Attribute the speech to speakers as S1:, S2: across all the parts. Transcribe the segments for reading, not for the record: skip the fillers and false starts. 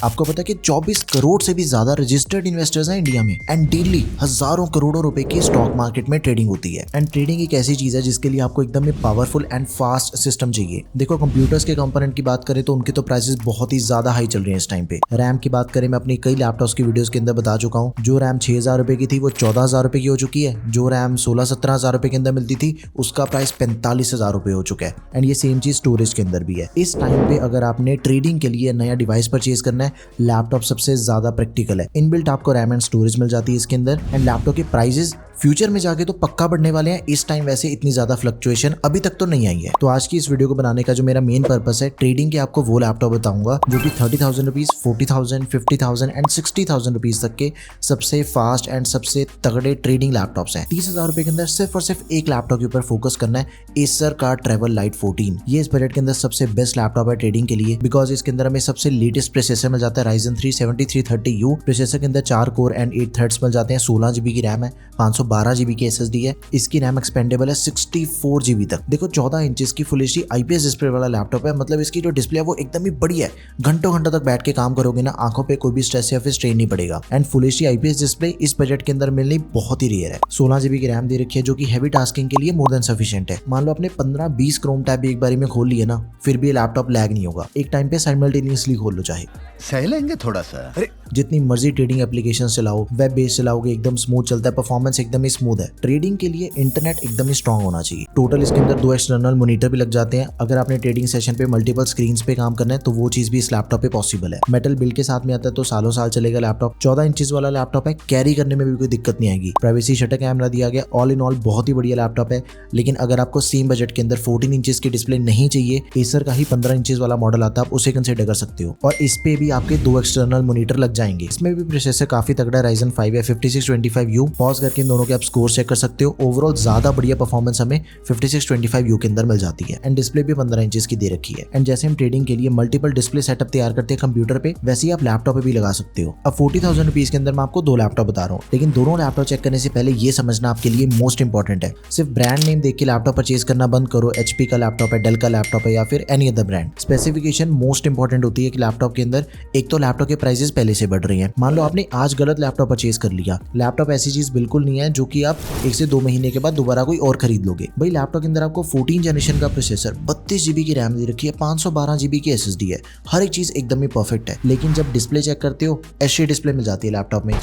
S1: आपको पता है कि 24 करोड़ से भी ज्यादा रजिस्टर्ड इन्वेस्टर्स हैं इंडिया में एंड डेली हजारों करोड़ों रुपए की स्टॉक मार्केट में ट्रेडिंग होती है। एंड ट्रेडिंग एक ऐसी चीज है जिसके लिए आपको एकदम पावरफुल एंड फास्ट सिस्टम चाहिए। देखो कंप्यूटर्स के कंपोनेंट की बात करें तो उनके तो प्राइसेस बहुत ही ज्यादा हाई चल रहे हैं इस टाइम पे। रैम की बात करें, मैं अपनी कई लैपटॉप्स की वीडियोस के अंदर बता चुका हूँ, जो रैम 6,000 रुपए की थी वो 14,000 रुपए की हो चुकी है। जो रैम 16-17,000 रुपए के अंदर मिलती थी उसका प्राइस 45,000 रुपए हो चुका है। एंड ये सेम चीज स्टोरेज के अंदर भी है। इस टाइम पे अगर आपने ट्रेडिंग के लिए नया डिवाइस परचेज करना है, लैपटॉप सबसे ज्यादा प्रैक्टिकल है। इनबिल्ट आपको रैम एंड स्टोरेज मिल जाती है इसके अंदर। एंड लैपटॉप के प्राइसेस फ्यूचर में जाके तो पक्का बढ़ने वाले हैं। इस टाइम वैसे इतनी ज्यादा फ्लक्चुएशन अभी तक तो नहीं आई है। तो आज की इस वीडियो को बनाने का जो मेरा मेन पर्पस है, ट्रेडिंग के आपको वो लैपटॉप बताऊंगा जो कि 30,000 रुपीज, 40,000, 50,000 एंड 60,000 रुपीज तक के सबसे फास्ट एंड सबसे तगड़े ट्रेडिंग लैपटॉप्स हैं। 30,000 रुपए के अंदर सिर्फ और सिर्फ एक लैपटॉप के ऊपर फोकस करना है, एसर का ट्रैवल लाइट 14। ये इस बजट के अंदर सबसे बेस्ट लैपटॉप है ट्रेडिंग के लिए, बिकॉज इसके अंदर हमें सबसे लेटेस्ट प्रोसेसर मिल जाता है Ryzen 3 7330U। प्रोसेसर के अंदर 4 कोर एंड 8 थ्रेड्स मिल जाते हैं। 16 GB की रैम है, 512 GB की SSD है। इसकी रैम एक्सपेंडेबल है 64 GB तक। देखो 14 इंचेस की फुल एचडी IPS डिस्प्ले वाला लैपटॉप है, मतलब इसकी जो डिस्प्ले है वो एकदम ही बढ़िया है। घंटों घंटों तक बैठ के काम करोगे ना, आंखों पे कोई भी स्ट्रेस या फिर स्ट्रेन नहीं पड़ेगा। And full HD IPS display इस बजट के अंदर मिलनी बहुत ही रेयर है। 16 GB की रैम दे रखी है जो कि हैवी टास्किंग के लिए मोर देन सफिशिएंट है। मान लो आपने 15-20 क्रोम टैब भी एक बारी में खोल लिए ना, फिर भी लैपटॉप लैग नहीं होगा। एक टाइम पे साइमल्टेनियसली खोल लो चाहे।
S2: सह लेंगे थोड़ा सा।
S1: अरे जितनी मर्जी ट्रेडिंग एप्लीकेशन चलाओ, वेब बेस्ड चलाओगे, एकदम स्मूथ चलता है, परफॉर्मेंस एकदम ही स्मूथ है। ट्रेडिंग के लिए इंटरनेट एकदम ही स्ट्रांग होना चाहिए। टोटल इसके अंदर 2 एक्सटर्नल मॉनिटर भी लग जाते हैं। अगर आपने ट्रेडिंग सेशन पे मल्टीपल स्क्रीन पे काम करना है तो वो चीज भी इस लैपटॉप पे पॉसिबल है। मेटल बिल्ड के साथ में आता है तो सालों साल चलेगा लैपटॉप। 14 इंचेस वाला लैपटॉप है, कैरी करने में भी कोई दिक्कत नहीं आएगी। प्राइवेसी शटर कैमरा दिया गया, ऑल इन ऑल बहुत ही बढ़िया लैपटॉप है। लेकिन अगर आपको सेम बजट के अंदर 14 इंचेस की डिस्प्ले नहीं चाहिए, एसर का ही 15 इंचेस वाला मॉडल आता है, आप उसे कंसिडर कर सकते हो। और इस पे भी आपके 2 एक्सटर्नल मॉनिटर लग जाएंगे। इसमें भी प्रोसेसर काफी तगड़ा Ryzen 5 है 5625U। पॉज करके इन दोनों के आप स्कोर चेक कर सकते हो। ओवरऑल ज्यादा बढ़िया परफॉर्मेंस हमें 5625U के अंदर मिल जाती है। एंड डिस्प्ले भी 15 इंचेस की दे रखी है। एंड जैसे हम ट्रेडिंग के लिए मल्टीपल डिस्प्ले सेटअप तैयार करते हैं कंप्यूटर पे, वैसे ही आप लैपटॉप पे भी लगा सकते हो। अब 40,000 रुपीज के अंदर मैं आपको 2 लैपटॉप बता रहा हूँ, लेकिन दोनों लैपटॉप चेक करने से पहले ये समझना आपके लिए मोस्ट इंपॉर्टेंट है। सिर्फ ब्रांड नेम देख के लैपटॉप परचेज करना बंद करो। HP का लैपटॉप है, डेल का लैपटॉप है या फिर any other brand. Specification most important होती है कि लैपटॉप के अंदर एक तो लैपटॉप के प्राइसेस पहले से बढ़ रही हैं। मान लो आपने आज गलत लैपटॉप परचेज कर लिया। लैपटॉप ऐसी चीज बिल्कुल नहीं है जो कि आप 1 से 2 महीने के बाद दोबारा कोई और खरीद लोगे। भाई लैपटॉप के अंदर आपको 14 जनरेशन का प्रोसेसर, 32 GB की रैम दे रखी है, 512 GB की SSD है। हर एक चीज एकदम ही परफेक्ट है। लेकिन जब डिस्प्ले चेक करते हो, HD डिस्प्ले मिल जाती है लैपटॉप में।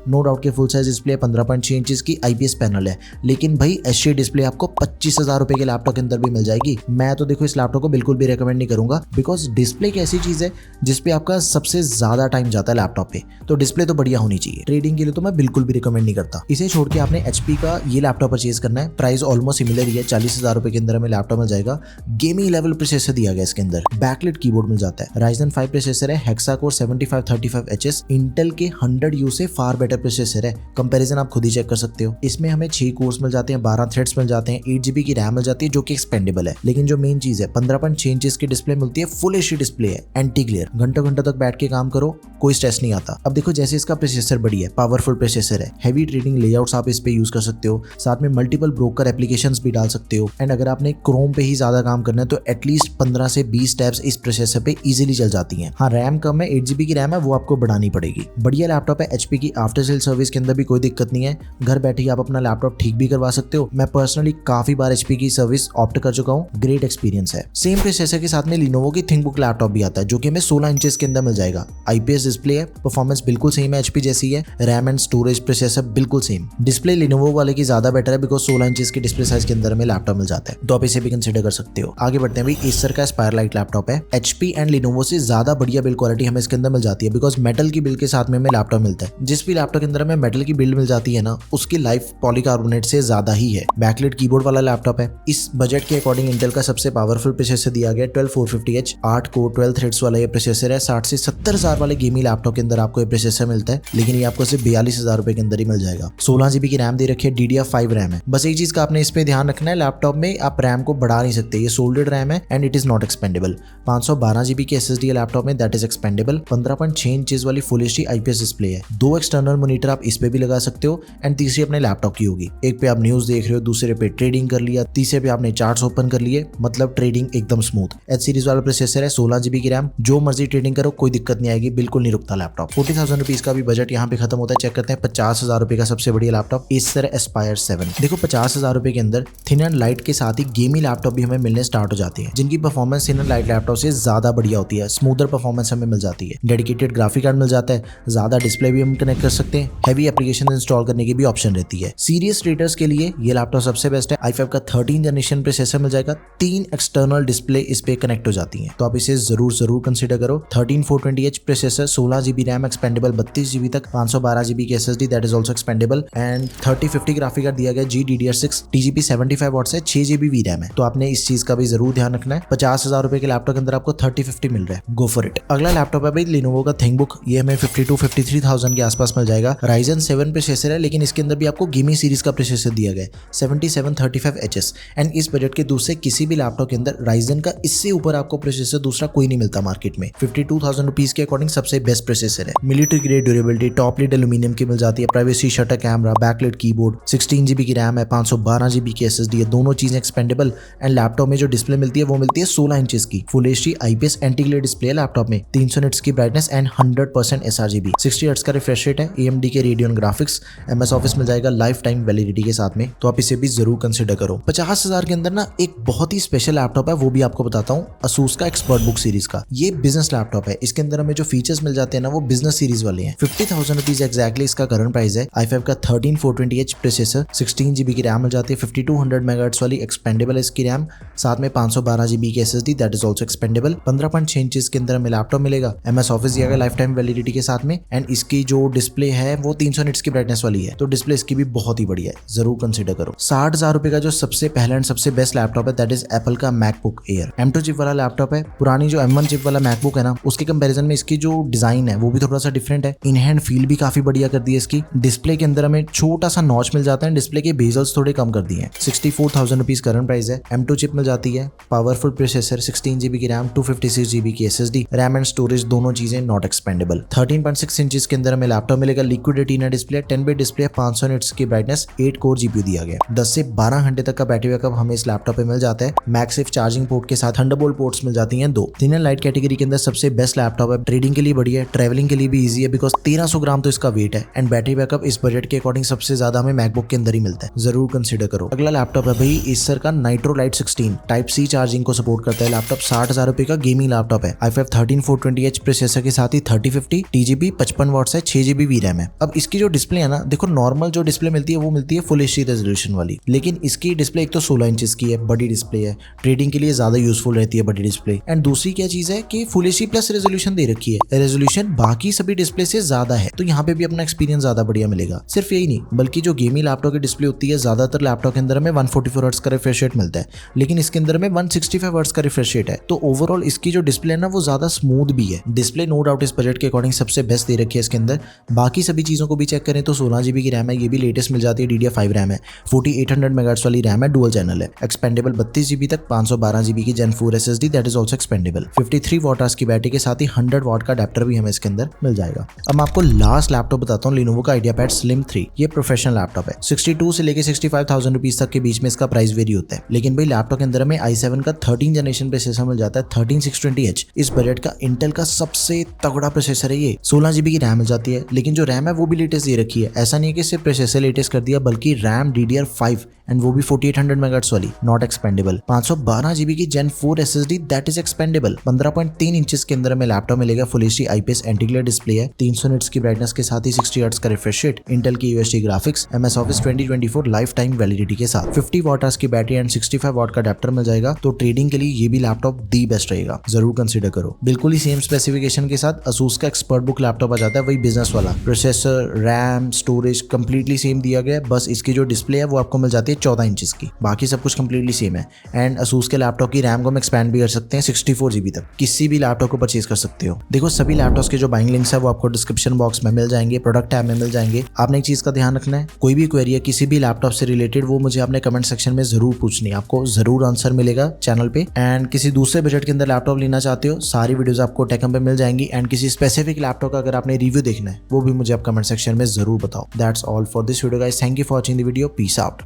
S1: नो डाउट के फुल साइज डिस्प्ले 15.6 इंचेस की IPS पैनल है, लेकिन भाई HD डिस्प्ले आपको 25,000 रुपए के लैपटॉप के अंदर भी मिल जाएगी। मैं तो देखो इस लैपटॉप को बिल्कुल भी रेकमेंड नहीं करूंगा, बिकॉज डिस्प्ले एक ऐसी चीज है जिसपे आपका सबसे ज्यादा टाइम जाता है लैपटॉप पे, तो डिस्प्ले तो बढ़िया होनी चाहिए। ट्रेडिंग के लिए तो मैं बिल्कुल भी रिकमेंड नहीं करता। इसे छोड़ के आपने HP का ये लैपटॉप परचेज करना है। प्राइस ऑलमोस्ट सिमिलर ही है, 40,000 रुपए के अंदर हमें लैपटॉप मिल जाएगा। गेमिंग लेवल प्रोसेसर दिया गया इसके अंदर, बैकलिट कीबोर्ड मिल जाता है। Ryzen 5 प्रोसेसर है, हेक्सा कोर 7535HS, इंटेल के 100U से फार बेटर प्रोसेसर है। कंपैरिजन आप खुद ही चेक कर सकते हो। इसमें हमें 6 कोर्स मिल जाते हैं, 12 थ्रेड्स मिल जाते हैं, 8 GB की रैम मिल जाती है जो कि एक्सपेंडेबल है। लेकिन जो मेन चीज है, 15.6 इंचेस की डिस्प्ले मिलती है, फुल HD डिस्प्ले है, एंटी ग्लेयर। घंटों घंटों तक बैठ के काम करो, कोई स्ट्रेस नहीं आता। अब देखो जैसे इसका प्रोसेसर बढ़िया है, पावरफुल प्रोसेसर है, हैवी ट्रेडिंग लेआउट्स आप इस पे यूज कर सकते हो, साथ में मल्टीपल ब्रोकर एप्लीकेशंस भी डाल सकते हो। एंड अगर आपने क्रोम पे ही ज्यादा काम करना है तो एटलीस्ट 15 से 20 टैब्स इस प्रोसेसर पे इजीली चल जाती हैं। हाँ रैम कम है, 8 GB की रैम है, वो आपको बढ़ानी पड़ेगी। बढ़िया लैपटॉप है। HP की आफ्टर सेल सर्विस के अंदर भी कोई दिक्कत नहीं है। घर बैठे ही आप अपना लैपटॉप ठीक भी करवा सकते हो। मैं पर्सनली काफी बार HP की सर्विस ऑप्ट कर चुका हूँ, ग्रेट एक्सपीरियंस है। सेम प्रोसेसर के साथ में Lenovo की थिंकबुक लैपटॉप भी आता है जो कि हमें 16 इंचेस के अंदर मिल जाएगा। IPS डिस्प्ले है, परफॉर्मेंस बिल्कुल सेम है, HP जैसी है। रैम एंड स्टोरेज प्रोसेसर बिल्कुल सेम। डिस्प्ले Lenovo वाले की ज्यादा बेटर है, बिकॉज 16 इंचेस की डिस्प्ले साइज के अंदर हमें लैपटॉप मिल जाता है, तो आप इसे भी कंसिडर कर सकते हो। आगे बढ़ते हैं भाई। एसर का एस्पायर लाइट लैपटॉप है। HP एंड Lenovo से ज्यादा बढ़िया बिल्ड क्वालिटी हमें इसके अंदर मिल जाती है, बिकॉज मेटल की बिल्ड के साथ में हमें लैपटॉप मिलता है। जिस भी लैपटॉप के अंदर हमें मेटल की बिल्ड मिल जाती है ना, उसकी लाइफ पॉलीकार्बोनेट से ज्यादा ही है। बैकलिट कीबोर्ड वाला लैपटॉप है। इस बजट के अकॉर्डिंग इंटेल का सबसे पावरफुल प्रोसेसर दिया गया 12450H, 8 कोर 12 थ्रेड्स वाला ये प्रोसेसर है। 60 से 70 हजार वाले गेमिंग लैपटॉप के अंदर आपको ये प्रोसेसर मिलता है, लेकिन ये आपको सिर्फ 42,000 रुपए के अंदर ही मिल जाएगा। 16 GB की रैम दे रखी है, DDR5 रैम है। बस एक चीज का आपने इस पे ध्यान रखना है, लैपटॉप में आप रैम को बढ़ा नहीं सकते, ये सोल्डेड रैम है and it is not expandable. 512 GB की SSD है लैपटॉप में, दैट इज एक्सपेंडेबल। 15.6 इंचेस वाली फुल HD IPS डिस्प्ले है। 2 एक्सटर्नल मॉनिटर आप इस पे भी लगा सकते हो एंड तीसरी अपने लैपटॉप की होगी। एक पे आप न्यूज देख रहे हो, दूसरे पे ट्रेडिंग कर लिया, तीसरे पे आपने चार्ट्स ओपन कर लिए, मतलब ट्रेडिंग एकदम स्मूथ। एच सीरीज वाला प्रोसेसर है, 16 GB की रैम, जो मर्जी ट्रेडिंग करो कोई दिक्कत नहीं आएगी, बिल्कुल नहीं रुकता लैपटॉप। 40,000 रुपीज का भी बजट यहाँ पे खत्म होता है। चेक करते हैं 50,000 रुपए का सबसे बढ़िया लैपटॉप एसर एस्पायर 7। देखो 50,000 रुपए के अंदर थिन एंड लाइट के साथ ही गेमी लैपटॉप भी हमें मिलने स्टार्ट हो जाते हैं, जिनकी performance thin and light laptop से ज्यादा बढ़िया होती है। स्मूदर परफॉर्मेंस हमें मिल जाती है, डेडिकेटेड ग्राफिक कार्ड मिल जाता है, ज्यादा डिस्प्ले भी हम कनेक्ट कर सकते हैं, हैवी एप्लीकेशन इंस्टॉल करने की भी ऑप्शन रहती है। सीरियस ट्रेडर्स के लिए ये लैपटॉप सबसे बेस्ट है। i5 का 13 जनरेशन प्रोसेसर मिल जाएगा, 3 एक्सटर्नल डिस्प्ले इस पे कनेक्ट हो जाती हैं, तो आप इसे जरूर कंसीडर करो। 13420H processor, 16 GB RAM expandable 32 GB तक, 512 GB की SSD that is also expandable and 3050 graphic card दिया गया GDDR6 TGP 75 वॉट से 6 GB VRAM है, तो आपने इस चीज का भी जरूर ध्यान रखना है। 50,000 रुपए के लैपटॉप के अंदर आपको 3050 मिल रहा है, गो फॉर इट। अगला लैपटॉप है भाई Lenovo का थिंकबुक, ये हमें 52-53,000 के आसपास मिल जाएगा। Ryzen 7 प्रोसेसर है, लेकिन इसके अंदर भी आपको गेमिंग सीरीज का प्रोसेसर दिया गया है 7735HS एंड इस बजट के दूसरे किसी भी लैपटॉप के अंदर Ryzen का इससे ऊपर आपको प्रोसेसर दूसरा कोई नहीं मिलता मार्केट में। 52,000 रुपीज के अकॉर्डिंग सबसे बेस्ट प्रोसेसर है। Military grade durability, top lid aluminium की मिल जाती है, privacy shutter camera, backlight keyboard, 16 GB की रैम है, 512 GB की SSD है, दोनों चीजें एक्सपेंडेबल एंड लैपटॉप में जो डिस्प्ले मिलती है वो मिलती है 16 इंचेस की full HD IPS anti glare display है लैपटॉप में, 300 निट्स की ब्राइटनेस एंड 100% sRGB, 60 हर्ट्ज का रिफ्रेश रेट है, AMD के रेडियन ग्राफिक्स, MS ऑफिस मिल जाएगा लाइफ टाइम वैलिडिटी के साथ में, तो आप इसे भी जरूर कंसिडर करो। 50,000 के अंदर ना एक बहुत ही स्पेशल लैपटॉप है, वो भी आपको बताता हूँ, Asus का एक्सपर्ट बुक सीरीज का। ये बिजनेस लैपटॉप है, इसके अंदर हमें जो फीचर्स मिल जाते हैं ना वो बिजनेस सीरीज वाले हैं। 50,000 रुपीज एक्जैक्टली इसका करंट प्राइस है। i5 का 13420H प्रोसेसर, 16 GB की रैम मिल जाती है, 5200 MHz वाली एक्सपेंडेबल है इसकी रैम, साथ में 512 GB की SSD that is also expendable. 15.6 inches के अंदर हमें लैपटॉप मिलेगा, MS ऑफिस दिया गया लाइफ टाइम वैलिडिटी के साथ में एंड इसकी जो डिस्प्ले है वो 300 निट्स की ब्राइटनेस वाली है, तो डिस्प्ले इसकी भी बहुत ही बढ़िया है, जरूर कंसिडर करो। 60,000 रुपए का जो सबसे पहला एंड सबसे बेस्ट लैपटॉप है दैट इज एप्पल का मैकबुक एयर। M2 चिप वाला लैपटॉप है, पुरानी जो M1 चिप वाला मैकबुक है ना उसके कंपैरिजन में इसकी जो डिजाइन है वो भी थोड़ा सा डिफरेंट है। इन हैंड फील भी काफी बढ़िया कर दी है इसकी। डिस्प्ले के अंदर हमें छोटा सा नॉच मिल जाता है, डिस्प्ले के बेजल्स थोड़े कम कर दिए हैं। 64,000 रुपीज करंट प्राइस है। M2 चिप मिल जाती है, पावरफुल प्रोसेसर, 16 GB की रैम, 256 GB की SSD, रैम एंड स्टोरेज दोनों चीजें नॉट एक्सपेंडेबल। 13.6 इंचेस के अंदर हमें लैपटॉप मिलेगा, liquid retina display, 10 bit display, 500 nits की ब्राइटनेस, 8 कोर GPU दिया गया। 10 से 12 घंटे तक का बैटरी बैकअप हमें इस लैपटॉप पे मिल जाता है। मैगसेफ चार्जिंग पोर्ट के साथ थंडरबोल्ट पोर्ट्स मिल जाती हैं 2। थिन एंड लाइट कैटेगरी के अंदर सबसे बेस्ट लैपटॉप है, ट्रेडिंग के लिए बढ़िया है, ट्रैवलिंग के लिए भी इजी है बिकॉज 1300 ग्राम तो इसका वेट है एंड बैटरी बैकअप इस बजट के अकॉर्डिंग सबसे ज्यादा हमें मैकबुक के अंदर ही मिलता है, जरूर कंसिडर करो। अगला लैपटॉप है भाई एसर का nitro light 16, type C charging को सपोर्ट करता है लैपटॉप। 60,000 रुपए का गेमिंग लैपटॉप है। i5 13420H प्रोसेसर के साथ ही 3050 TGP 55 वॉट है, 6 GB VRAM है। अब इसकी जो डिस्प्ले है ना, देखो नॉर्मल जो डिस्प्ले मिलती है वो मिलती है फुल एचडी रेजोल्यूशन वाली, लेकिन इसकी डिस्प्ले एक तो 16 इंचेस की है, बड़ी डिस्प्ले है, ट्रेडिंग के लिए ज्यादा यूजफुल रहती है बड़ी डिस्प्ले। एंड दूसरी क्या चीज है कि फुल एचडी प्लस रेजोल्यूशन दे रखी है, रेजोल्यूशन बाकी सभी डिस्प्ले से ज्यादा है, तो यहाँ पे भी अपना एक्सपीरियंस ज्यादा बढ़िया मिलेगा। सिर्फ यही नहीं बल्कि जो गेमिंग लैपटॉप की डिस्प्ले होती है, ज्यादातर लैपटॉप के अंदर हमें 144 हर्ट्ज का रिफ्रेश रेट मिलता है, लेकिन इसके अंदर में 165 हर्ट्ज का रिफ्रेश रेट है, तो ओवरऑल इसकी जो डिस्प्ले है ना वो ज्यादा स्मूथ भी है। डिस्प्ले नो डाउट इस बजट के अकॉर्डिंग सबसे बेस्ट दे रखी है इसके अंदर। बाकी सभी चीजों को भी चेक करें तो 16 GB की रैम है, ये भी लेटेस्ट मिल जाती है, DDR5 रैम है, 4800 MHz वाली रैम है, डुअल चैनल है, एक्सपेंडेबल 32 GB तक, 512 GB की Gen 4 SSD that is also expendable, 53 what की बैटरी के साथ ही 100 वॉट का अडेप्टर भी हमें इसके अंदर मिल जाएगा। अब मैं आपको लास्ट लैपटॉप बताता हूँ, Lenovo का IdeaPad Slim 3। ये प्रोफेशनल लैपटॉप है, 62 से लेके 65,000 रुपीज तक के बीच में इसका प्राइस वेरी होता है, लेकिन भाई लैपटॉप के अंदर में i7 का 13 जनरेशन प्रोसेसर मिल जाता है, 13620H। इस बजट का इंटेल का सबसे तगड़ा प्रोसेसर है ये, 16 GB की रैम मिल जाती है, लेकिन जो रैम है वो भी लेटेस्ट दे रखी है। ऐसा नहीं है कि सिर्फ प्रोसेसर लेटेस्ट कर दिया, बल्कि रैम DDR5 एंड वो भी 4800 MHz वाली, नॉट एक्सपेंडेबल। 512 GB की Gen 4 SSD that is expandable. 15.3 inches के अंदर में लैपटॉप मिलेगा, full HD IPS anti glare display है, 300 निट्स की ब्राइटनेस के साथ ही 60 हर्ट्ज का रिफ्रेश रेट, इंटेल की UHD graphics, MS office 2024 life time validity के साथ, 50 वॉट की बैटरी एंड 65 वॉट का अडेप्टर मिल जाएगा, तो ट्रेडिंग के लिए ये भी लैपटॉप दी बेस्ट रहेगा, जरूर कंसिडर करो। बिल्कुल ही सेम स्पेसिफिकेशन के साथ Asus का एक्सपर्ट बुक लैपटॉप आ जाता है, वही बिजनेस वाला, processor, RAM, storage completely same दिया गया है, बस इसकी जो डिस्प्ले है वो आपको मिल जाती है 14 इंचेस की, बाकी सब कुछ कंप्लीटली सेम है। एंड Asus के लैपटॉप की रैम को हम एक्सपैंड भी कर सकते हैं 64 GB तक, किसी भी लैपटॉप को परचेज कर सकते हो। देखो सभी लैपटॉप्स के जो बाइंग लिंक्स है वो आपको डिस्क्रिप्शन बॉक्स में मिल जाएंगे, प्रोडक्ट टैब में मिल जाएंगे। आपने एक चीज का ध्यान रखना है, कोई भी क्वेरी है किसी भी लैपटॉप से रिलेटेड वो मुझे आपने कमेंट सेक्शन में जरूर पूछनी है, आपको जरूर आंसर मिलेगा चैनल पे। एंड किसी दूसरे बजट के अंदर लैपटॉप लेना चाहते हो, सारी वीडियोस आपको टेकम पे मिल जाएंगी। एंड किसी स्पेसिफिक लैपटॉप का अगर आपने रिव्यू देखना है वो भी मुझे मुझे आप कमेंट सेक्शन में जरूर बताओ। That's all for this video guys, thank you for watching the video, peace out.